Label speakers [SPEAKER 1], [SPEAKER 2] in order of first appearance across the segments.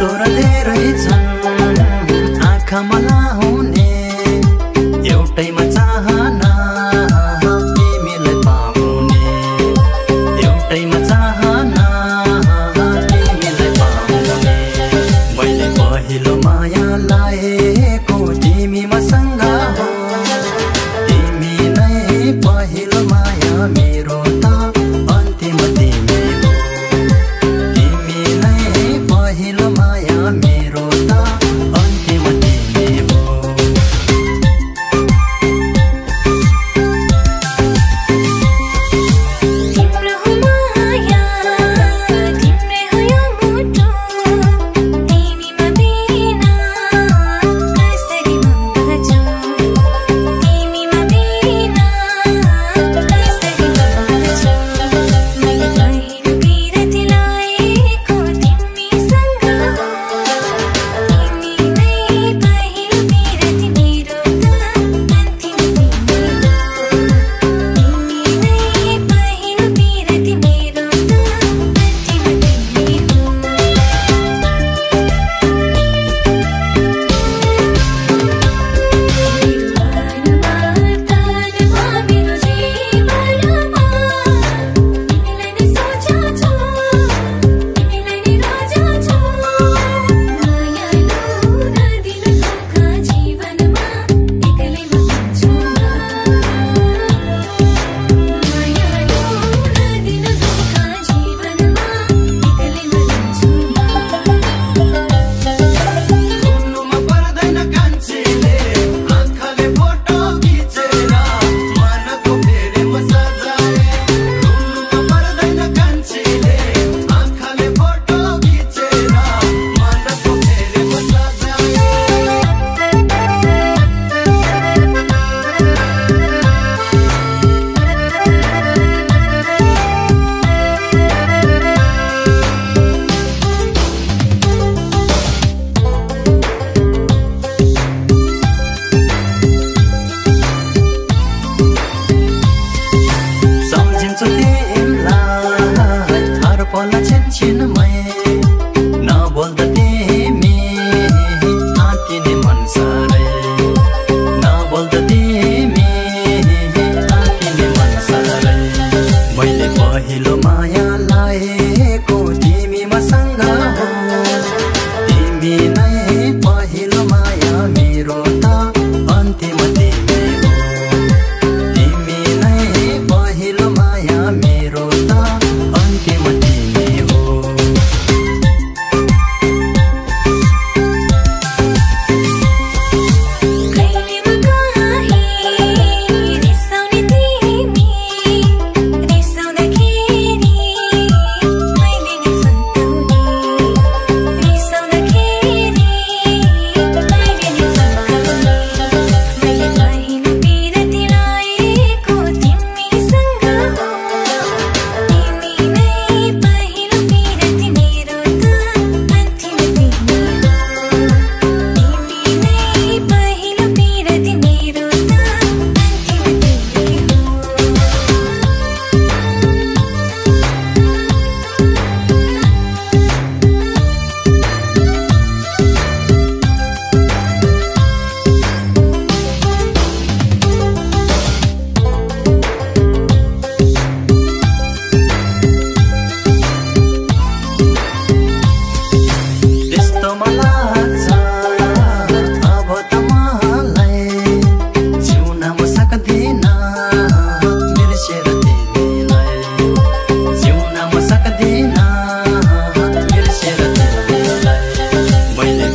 [SPEAKER 1] तोरा धेरै छन् आँखामा लाउने एउटैमा चाहना तिमीलाई पाउने एउटैमा चाहना तिमीलाई पाउने मैले पहिलो माया लाएको तिमी मसँग हो तिमी नै पहिलो माया मेरो त अन्तिम तिमी हो तिमी नै पहिलो माया मेरो त अन्तिम तिमी हो नबोल्दा तिमी आँटिने मन साह्रै नबोल्दा तिमी आँटिने मन साह्रै मैले पहिलो माया लाएको तिमी मसँग हो तिमी नै पहिलो माया मेरो त अन्तिम तिमी हो तिमी नै पहिलो माया मेरो त अन्तिम तिमी हो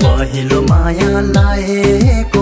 [SPEAKER 1] पहिलो माया लाएको